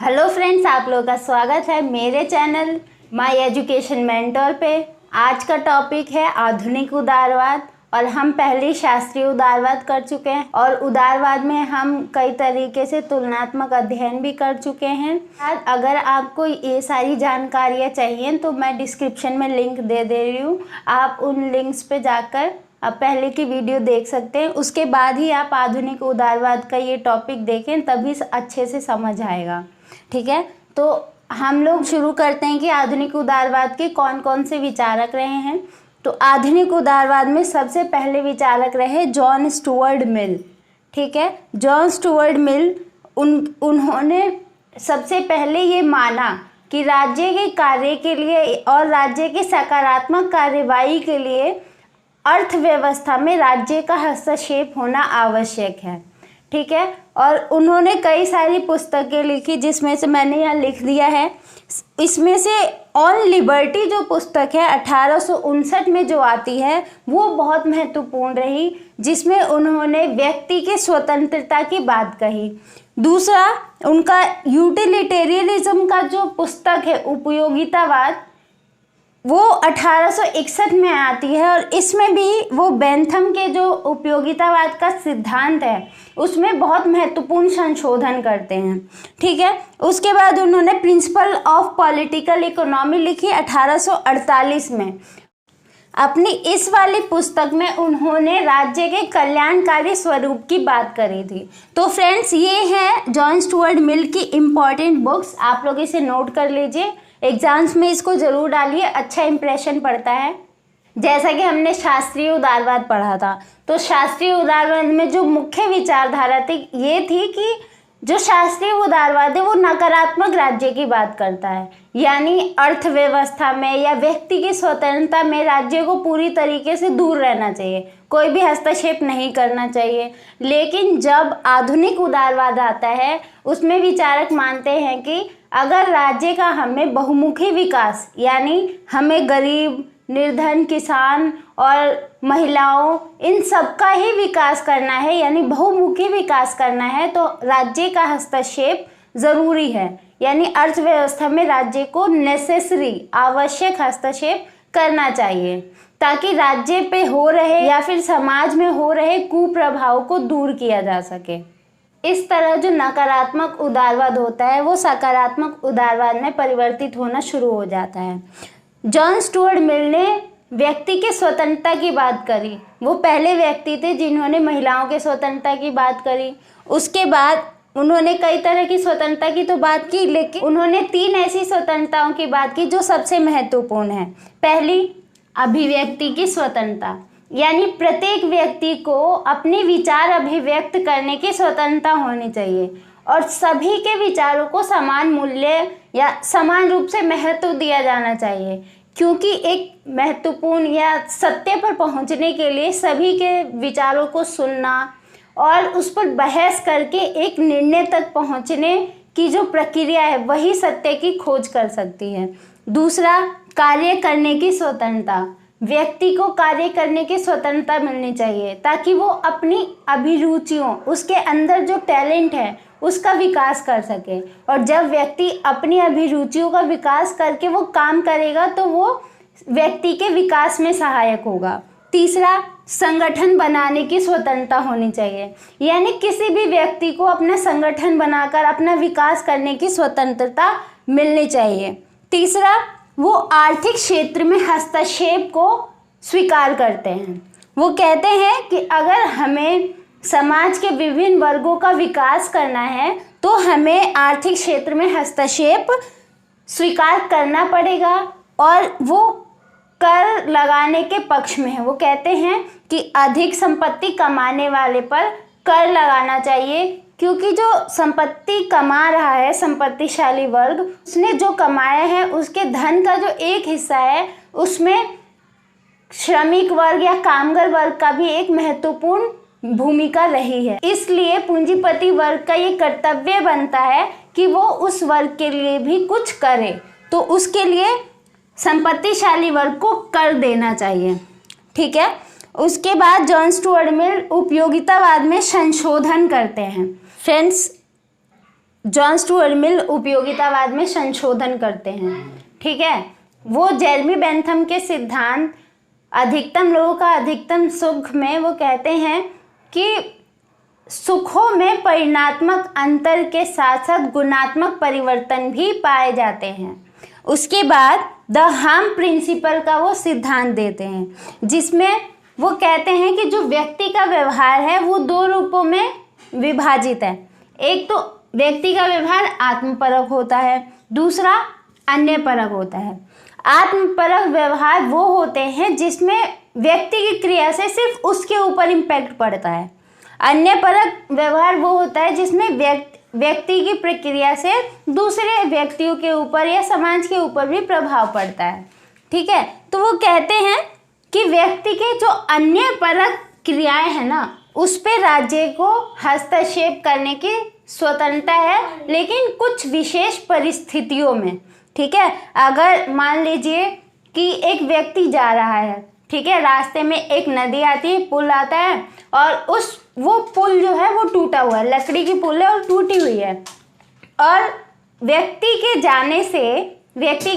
Hello friends, आप लोगों का स्वागत है मेरे चैनल माय एजुकेशन मेंटोर पे। आज का टॉपिक है आधुनिक उदारवाद और हम पहले शास्त्रीय उदारवाद कर चुके हैं और उदारवाद में हम कई तरीके से तुलनात्मक अध्ययन भी कर चुके हैं। अगर आपको ये सारी जानकारियाँ चाहिए तो मैं डिस्क्रिप्शन में लिंक दे रही हूँ, आप उन लिंक्स पे जाकर आप पहले की वीडियो देख सकते हैं। उसके बाद ही आप आधुनिक उदारवाद का ये टॉपिक देखें, तभी अच्छे से समझ आएगा। ठीक है, तो हम लोग शुरू करते हैं कि आधुनिक उदारवाद के कौन कौन से विचारक रहे हैं। तो आधुनिक उदारवाद में सबसे पहले विचारक रहे जॉन स्टुअर्ट मिल। ठीक है, जॉन स्टुअर्ट मिल उन्होंने सबसे पहले ये माना कि राज्य के कार्य के लिए और राज्य की सकारात्मक कार्यवाही के लिए अर्थव्यवस्था में राज्य का हस्तक्षेप होना आवश्यक है। ठीक है, और उन्होंने कई सारी पुस्तकें लिखी, जिसमें से मैंने यहाँ लिख दिया है। इसमें से ऑन लिबर्टी जो पुस्तक है 1859 में जो आती है वो बहुत महत्वपूर्ण रही, जिसमें उन्होंने व्यक्ति की स्वतंत्रता की बात कही। दूसरा, उनका यूटिलिटेरियनिज्म का जो पुस्तक है उपयोगितावाद, वो 1861 में आती है और इसमें भी वो बेंथम के जो उपयोगितावाद का सिद्धांत है उसमें बहुत महत्वपूर्ण संशोधन करते हैं। ठीक है, उसके बाद उन्होंने प्रिंसिपल ऑफ पॉलिटिकल इकोनॉमी लिखी 1848 में। अपनी इस वाली पुस्तक में उन्होंने राज्य के कल्याणकारी स्वरूप की बात करी थी। तो फ्रेंड्स, ये है जॉन स्टुअर्ट मिल की इम्पॉर्टेंट बुक्स, आप लोग इसे नोट कर लीजिए, एग्जाम्स में इसको जरूर डालिए, अच्छा इंप्रेशन पड़ता है। जैसा कि हमने शास्त्रीय उदारवाद पढ़ा था, तो शास्त्रीय उदारवाद में जो मुख्य विचारधारा थी ये थी कि जो शास्त्रीय उदारवाद है वो नकारात्मक राज्य की बात करता है, यानी अर्थव्यवस्था में या व्यक्ति की स्वतंत्रता में राज्य को पूरी तरीके से दूर रहना चाहिए, कोई भी हस्तक्षेप नहीं करना चाहिए। लेकिन जब आधुनिक उदारवाद आता है उसमें विचारक मानते हैं कि अगर राज्य का हमें बहुमुखी विकास, यानी हमें गरीब, निर्धन, किसान और महिलाओं, इन सब का ही विकास करना है, यानी बहुमुखी विकास करना है, तो राज्य का हस्तक्षेप ज़रूरी है। यानी अर्थव्यवस्था में राज्य को नेसेसरी, आवश्यक हस्तक्षेप करना चाहिए, ताकि राज्य पे हो रहे या फिर समाज में हो रहे कुप्रभाव को दूर किया जा सके। इस तरह जो नकारात्मक उदारवाद होता है वो सकारात्मक उदारवाद में परिवर्तित होना शुरू हो जाता है। जॉन स्टुअर्ट मिल ने व्यक्ति के स्वतंत्रता की बात करी, वो पहले व्यक्ति थे जिन्होंने महिलाओं के स्वतंत्रता की बात करी। उसके बाद उन्होंने कई तरह की स्वतंत्रता की तो बात की, लेकिन उन्होंने 3 ऐसी स्वतंत्रताओं की बात की जो सबसे महत्वपूर्ण है। पहली, अभिव्यक्ति की स्वतंत्रता, यानी प्रत्येक व्यक्ति को अपने विचार अभिव्यक्त करने की स्वतंत्रता होनी चाहिए और सभी के विचारों को समान मूल्य या समान रूप से महत्व दिया जाना चाहिए, क्योंकि एक महत्वपूर्ण या सत्य पर पहुंचने के लिए सभी के विचारों को सुनना और उस पर बहस करके एक निर्णय तक पहुंचने की जो प्रक्रिया है वही सत्य की खोज कर सकती है। दूसरा, कार्य करने की स्वतंत्रता, व्यक्ति को कार्य करने की स्वतंत्रता मिलनी चाहिए ताकि वो अपनी अभिरुचियों, उसके अंदर जो टैलेंट है उसका विकास कर सके, और जब व्यक्ति अपनी अभिरुचियों का विकास करके वो काम करेगा तो वो व्यक्ति के विकास में सहायक होगा। तीसरा, संगठन बनाने की स्वतंत्रता होनी चाहिए, यानी किसी भी व्यक्ति को अपना संगठन बनाकर अपना विकास करने की स्वतंत्रता मिलनी चाहिए। तीसरा, वो आर्थिक क्षेत्र में हस्तक्षेप को स्वीकार करते हैं। वो कहते हैं कि अगर हमें समाज के विभिन्न वर्गों का विकास करना है तो हमें आर्थिक क्षेत्र में हस्तक्षेप स्वीकार करना पड़ेगा, और वो कर लगाने के पक्ष में है। वो कहते हैं कि अधिक संपत्ति कमाने वाले पर कर लगाना चाहिए, क्योंकि जो संपत्ति कमा रहा है संपत्तिशाली वर्ग, उसने जो कमाया है उसके धन का जो एक हिस्सा है उसमें श्रमिक वर्ग या कामगार वर्ग का भी एक महत्वपूर्ण भूमिका रही है। इसलिए पूंजीपति वर्ग का ये कर्तव्य बनता है कि वो उस वर्ग के लिए भी कुछ करे, तो उसके लिए संपत्तिशाली वर्ग को कर देना चाहिए। ठीक है, उसके बाद जॉन स्टुअर्ट मिल उपयोगितावाद में संशोधन करते हैं। फ्रेंड्स, जॉन स्टुअर्ट मिल उपयोगितावाद में संशोधन करते हैं। ठीक है, वो जेरेमी बेंथम के सिद्धांत अधिकतम लोगों का अधिकतम सुख में वो कहते हैं कि सुखों में परिणात्मक अंतर के साथ साथ गुणात्मक परिवर्तन भी पाए जाते हैं। उसके बाद द हार्म प्रिंसिपल का वो सिद्धांत देते हैं, जिसमें वो कहते हैं कि जो व्यक्ति का व्यवहार है वो दो रूपों में विभाजित है। एक तो व्यक्ति का व्यवहार आत्मपरक होता है, दूसरा अन्य परक होता है। आत्मपरक व्यवहार वो होते हैं जिसमें व्यक्ति की क्रिया से सिर्फ उसके ऊपर इम्पैक्ट पड़ता है। अन्य परक व्यवहार वो होता है जिसमें व्यक्ति की प्रक्रिया से दूसरे व्यक्तियों के ऊपर या समाज के ऊपर भी प्रभाव पड़ता है। ठीक है, तो वो कहते हैं कि व्यक्ति के जो अन्य परक क्रियाएं हैं ना, उस पे राज्य को हस्तक्षेप करने की स्वतंत्रता है, लेकिन कुछ विशेष परिस्थितियों में। ठीक है, अगर मान लीजिए कि एक व्यक्ति जा रहा है, ठीक है, रास्ते में एक नदी आती है, पुल आता है, और वो पुल जो है वो टूटा हुआ है, लकड़ी की पुल है और टूटी हुई है, और व्यक्ति के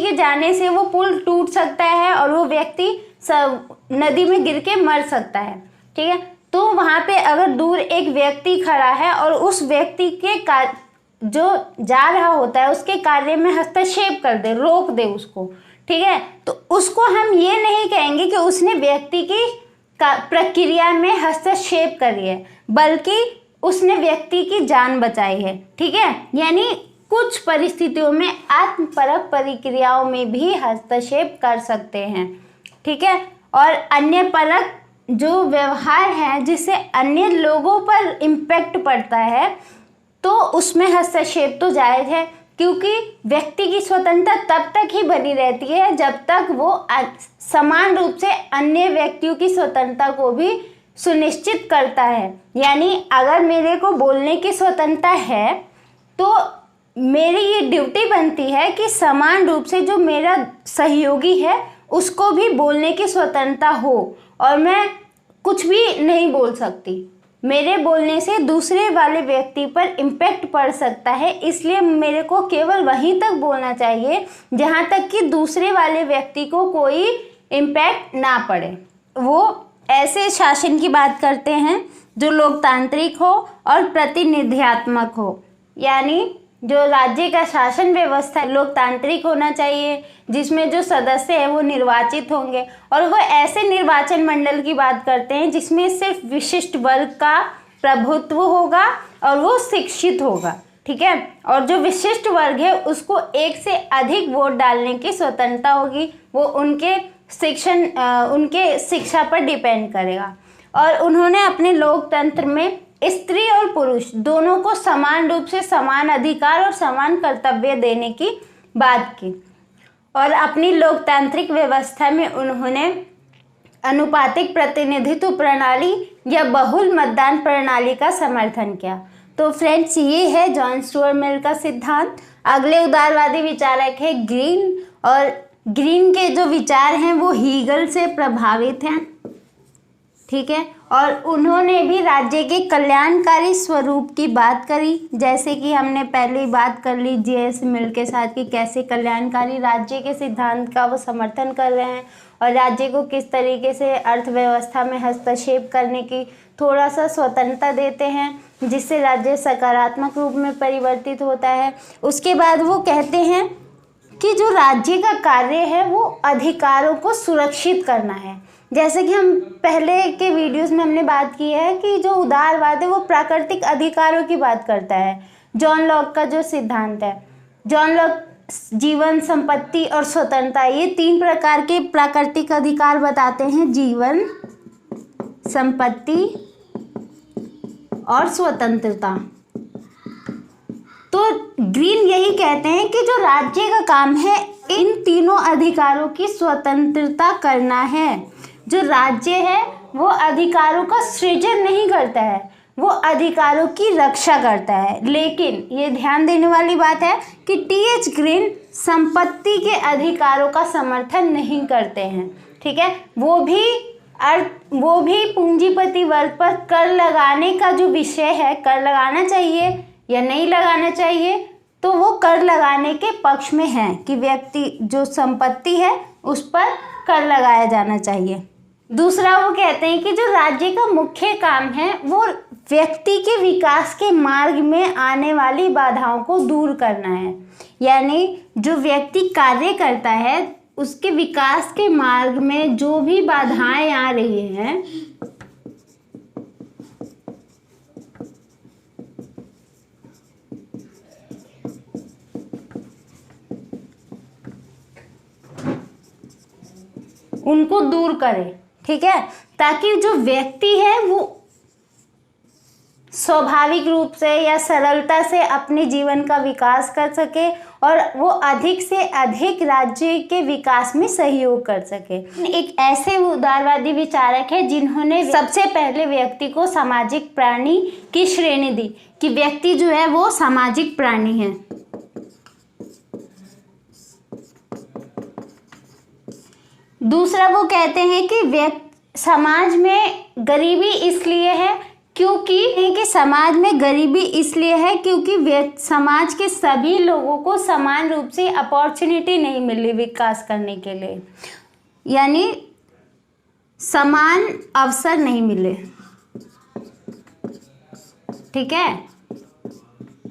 जाने से वो पुल टूट सकता है और वो व्यक्ति नदी में गिर के मर सकता है। ठीक है, तो वहाँ पे अगर दूर एक व्यक्ति खड़ा है और उस व्यक्ति के जो जा रहा होता है उसके कार्य में हस्तक्षेप कर दे, रोक दे उसको, ठीक है, तो उसको हम ये नहीं कहेंगे कि उसने व्यक्ति की प्रक्रिया में हस्तक्षेप करी है, बल्कि उसने व्यक्ति की जान बचाई है। ठीक है, यानी कुछ परिस्थितियों में आत्मपरक प्रक्रियाओं में भी हस्तक्षेप कर सकते हैं। ठीक है, और अन्य परक जो व्यवहार है जिससे अन्य लोगों पर इम्पैक्ट पड़ता है, तो उसमें हस्तक्षेप तो जायज़ है, क्योंकि व्यक्ति की स्वतंत्रता तब तक ही बनी रहती है जब तक वो समान रूप से अन्य व्यक्तियों की स्वतंत्रता को भी सुनिश्चित करता है। यानी अगर मेरे को बोलने की स्वतंत्रता है तो मेरी ये ड्यूटी बनती है कि समान रूप से जो मेरा सहयोगी है उसको भी बोलने की स्वतंत्रता हो, और मैं कुछ भी नहीं बोल सकती। मेरे बोलने से दूसरे वाले व्यक्ति पर इम्पैक्ट पड़ सकता है, इसलिए मेरे को केवल वहीं तक बोलना चाहिए जहाँ तक कि दूसरे वाले व्यक्ति को कोई इम्पैक्ट ना पड़े। वो ऐसे शासन की बात करते हैं जो लोकतांत्रिक हो और प्रतिनिधियात्मक हो, यानी जो राज्य का शासन व्यवस्था लोकतांत्रिक होना चाहिए, जिसमें जो सदस्य है वो निर्वाचित होंगे, और वो ऐसे निर्वाचन मंडल की बात करते हैं जिसमें सिर्फ विशिष्ट वर्ग का प्रभुत्व होगा और वो शिक्षित होगा। ठीक है, और जो विशिष्ट वर्ग है उसको एक से अधिक वोट डालने की स्वतंत्रता होगी, वो उनके शिक्षा पर डिपेंड करेगा। और उन्होंने अपने लोकतंत्र में स्त्री और पुरुष दोनों को समान रूप से समान अधिकार और समान कर्तव्य देने की बात की, और अपनी लोकतांत्रिक व्यवस्था में उन्होंने अनुपातिक प्रतिनिधित्व प्रणाली या बहुल मतदान प्रणाली का समर्थन किया। तो फ्रेंड्स, ये है जॉन स्टुअर्ट मिल का सिद्धांत। अगले उदारवादी विचारक है ग्रीन, और ग्रीन के जो विचार हैं वो हीगल से प्रभावित हैं। ठीक है, और उन्होंने भी राज्य के कल्याणकारी स्वरूप की बात करी, जैसे कि हमने पहले ही बात कर ली जे.एस. मिल के साथ कि कैसे कल्याणकारी राज्य के सिद्धांत का वो समर्थन कर रहे हैं और राज्य को किस तरीके से अर्थव्यवस्था में हस्तक्षेप करने की थोड़ा सा स्वतंत्रता देते हैं, जिससे राज्य सकारात्मक रूप में परिवर्तित होता है। उसके बाद वो कहते हैं कि जो राज्य का कार्य है वो अधिकारों को सुरक्षित करना है। जैसे कि हम पहले के वीडियोस में हमने बात की है कि जो उदारवाद है वो प्राकृतिक अधिकारों की बात करता है। जॉन लॉक का जो सिद्धांत है, जॉन लॉक जीवन, संपत्ति और स्वतंत्रता, ये 3 प्रकार के प्राकृतिक अधिकार बताते हैं, जीवन, संपत्ति और स्वतंत्रता। तो ग्रीन यही कहते हैं कि जो राज्य का काम है इन तीनों अधिकारों की स्वतंत्रता करना है। जो राज्य है वो अधिकारों का सृजन नहीं करता है, वो अधिकारों की रक्षा करता है। लेकिन ये ध्यान देने वाली बात है कि टी.एच. ग्रीन संपत्ति के अधिकारों का समर्थन नहीं करते हैं। ठीक है, वो भी पूंजीपति वर्ग पर कर लगाने का जो विषय है, कर लगाना चाहिए, या नहीं लगाना चाहिए, तो वो कर लगाने के पक्ष में हैं कि व्यक्ति जो संपत्ति है उस पर कर लगाया जाना चाहिए। दूसरा वो कहते हैं कि जो राज्य का मुख्य काम है वो व्यक्ति के विकास के मार्ग में आने वाली बाधाओं को दूर करना है। यानी जो व्यक्ति कार्य करता है उसके विकास के मार्ग में जो भी बाधाएं आ रही हैं उनको दूर करे, ठीक है, ताकि जो व्यक्ति है वो स्वाभाविक रूप से या सरलता से अपने जीवन का विकास कर सके और वो अधिक से अधिक राज्य के विकास में सहयोग कर सके। एक ऐसे उदारवादी विचारक है जिन्होंने सबसे पहले व्यक्ति को सामाजिक प्राणी की श्रेणी दी कि व्यक्ति जो है वो सामाजिक प्राणी है। दूसरा वो कहते हैं कि समाज में गरीबी इसलिए है क्योंकि समाज में गरीबी इसलिए है क्योंकि समाज के सभी लोगों को समान रूप से अपॉर्चुनिटी नहीं मिली विकास करने के लिए, यानी समान अवसर नहीं मिले, ठीक है।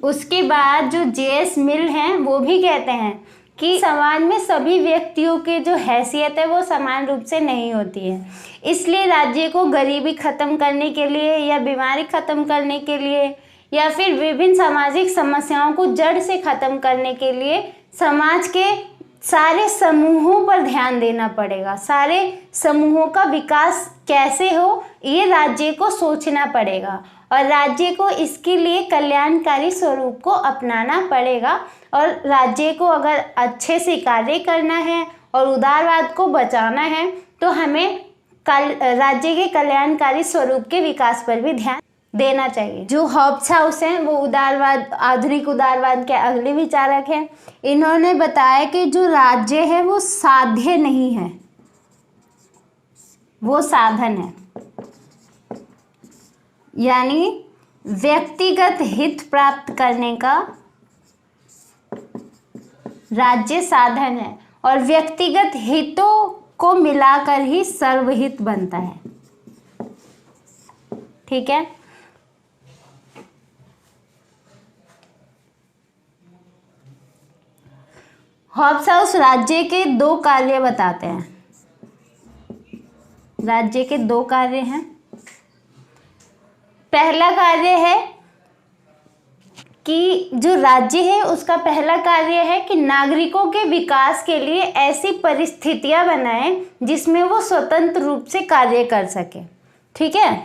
उसके बाद जो जेएस मिल हैं वो भी कहते हैं कि समाज में सभी व्यक्तियों की जो हैसियत है वो समान रूप से नहीं होती है, इसलिए राज्य को गरीबी खत्म करने के लिए या बीमारी खत्म करने के लिए या फिर विभिन्न सामाजिक समस्याओं को जड़ से खत्म करने के लिए समाज के सारे समूहों पर ध्यान देना पड़ेगा। सारे समूहों का विकास कैसे हो ये राज्य को सोचना पड़ेगा और राज्य को इसके लिए कल्याणकारी स्वरूप को अपनाना पड़ेगा। और राज्य को अगर अच्छे से कार्य करना है और उदारवाद को बचाना है तो हमें राज्य के कल्याणकारी स्वरूप के विकास पर भी ध्यान देना चाहिए। जो हॉब्स हाउस हैं वो उदारवाद, आधुनिक उदारवाद के अगले विचारक हैं। इन्होंने बताया कि जो राज्य है वो साध्य नहीं है, वो साधन है, यानी व्यक्तिगत हित प्राप्त करने का राज्य साधन है और व्यक्तिगत हितों को मिलाकर ही सर्वहित बनता है, ठीक है। हॉब्स हाउस राज्य के 2 कार्य बताते हैं। राज्य के 2 कार्य हैं। पहला कार्य है कि जो राज्य है उसका पहला कार्य है कि नागरिकों के विकास के लिए ऐसी परिस्थितियां बनाए जिसमें वो स्वतंत्र रूप से कार्य कर सके, ठीक है,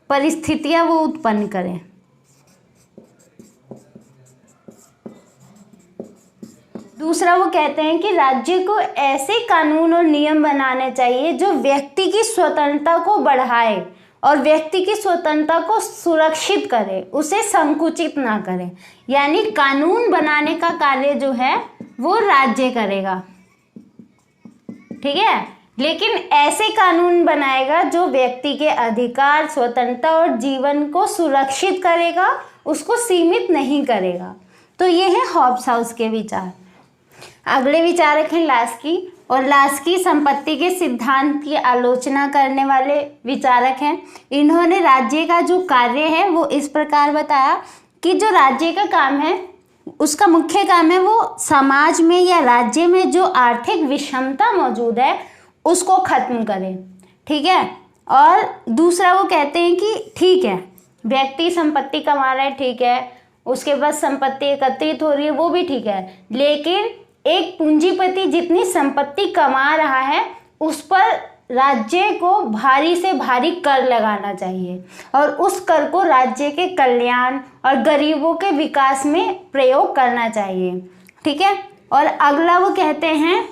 परिस्थितियां वो उत्पन्न करें। दूसरा वो कहते हैं कि राज्य को ऐसे कानून और नियम बनाने चाहिए जो व्यक्ति की स्वतंत्रता को बढ़ाए और व्यक्ति की स्वतंत्रता को सुरक्षित करे, उसे संकुचित ना करे। यानी कानून बनाने का कार्य जो है वो राज्य करेगा, ठीक है, लेकिन ऐसे कानून बनाएगा जो व्यक्ति के अधिकार, स्वतंत्रता और जीवन को सुरक्षित करेगा, उसको सीमित नहीं करेगा। तो ये है हॉब्स हाउस के विचार। अगले विचारक हैं लास्की, और लास्की संपत्ति के सिद्धांत की आलोचना करने वाले विचारक हैं। इन्होंने राज्य का जो कार्य है वो इस प्रकार बताया कि जो राज्य का काम है उसका मुख्य काम है वो समाज में या राज्य में जो आर्थिक विषमता मौजूद है उसको खत्म करें, ठीक है। और दूसरा वो कहते हैं कि ठीक है व्यक्ति संपत्ति कमा रहा है, ठीक है, उसके बाद संपत्ति एकत्रित हो रही है वो भी ठीक है, लेकिन एक पूंजीपति जितनी संपत्ति कमा रहा है उस पर राज्य को भारी से भारी कर लगाना चाहिए और उस कर को राज्य के कल्याण और गरीबों के विकास में प्रयोग करना चाहिए, ठीक है। और अगला वो कहते हैं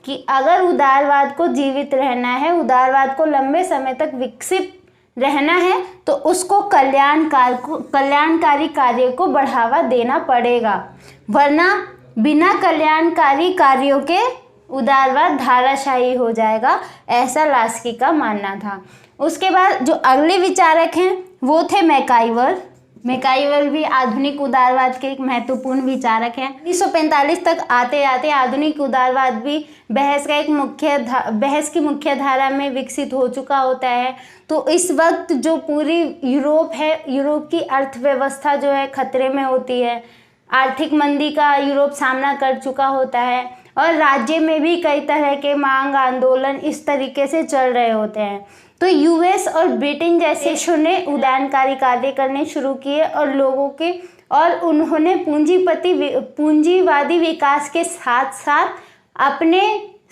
कि अगर उदारवाद को जीवित रहना है, उदारवाद को लंबे समय तक विकसित रहना है तो उसको कल्याणकारी कार्य को बढ़ावा देना पड़ेगा, वरना बिना कल्याणकारी कार्यों के उदारवाद धाराशाही हो जाएगा, ऐसा लास्की का मानना था। उसके बाद जो अगले विचारक हैं वो थे मैकाइवर। मैकाइवर भी आधुनिक उदारवाद के एक महत्वपूर्ण विचारक हैं। 1945 तक आते आते आधुनिक उदारवाद भी बहस की मुख्य धारा में विकसित हो चुका होता है। तो इस वक्त जो पूरी यूरोप है, यूरोप की अर्थव्यवस्था जो है खतरे में होती है। आर्थिक मंदी का यूरोप सामना कर चुका होता है और राज्य में भी कई तरह के मांग आंदोलन इस तरीके से चल रहे होते हैं। तो यूएस और ब्रिटेन जैसे देशों ने उदारकारी कार्य करने शुरू किए और उन्होंने पूंजीवादी विकास के साथ साथ अपने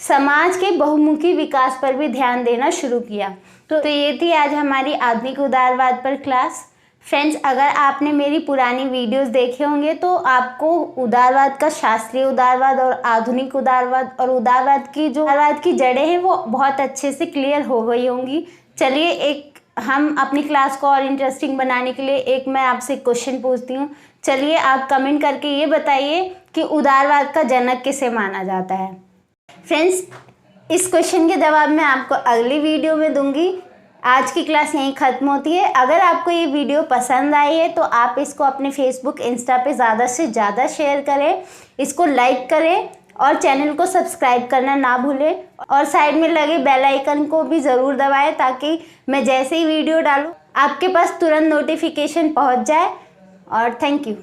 समाज के बहुमुखी विकास पर भी ध्यान देना शुरू किया। तो ये थी आज हमारी आधुनिक उदारवाद पर क्लास। फ्रेंड्स, अगर आपने मेरी पुरानी वीडियोस देखे होंगे तो आपको उदारवाद का शास्त्रीय उदारवाद और आधुनिक उदारवाद और उदारवाद की जड़ें हैं वो बहुत अच्छे से क्लियर हो गई होंगी। चलिए हम अपनी क्लास को और इंटरेस्टिंग बनाने के लिए मैं आपसे क्वेश्चन पूछती हूँ। चलिए आप कमेंट करके ये बताइए कि उदारवाद का जनक किसे माना जाता है। फ्रेंड्स, इस क्वेश्चन के जवाब मैं आपको अगली वीडियो में दूंगी। आज की क्लास यहीं ख़त्म होती है। अगर आपको ये वीडियो पसंद आई है तो आप इसको अपने फेसबुक, इंस्टा पे ज़्यादा से ज़्यादा शेयर करें, इसको लाइक करें और चैनल को सब्सक्राइब करना ना भूलें और साइड में लगे बेल आइकन को भी ज़रूर दबाएं ताकि मैं जैसे ही वीडियो डालूँ आपके पास तुरंत नोटिफिकेशन पहुंच जाए। और थैंक यू।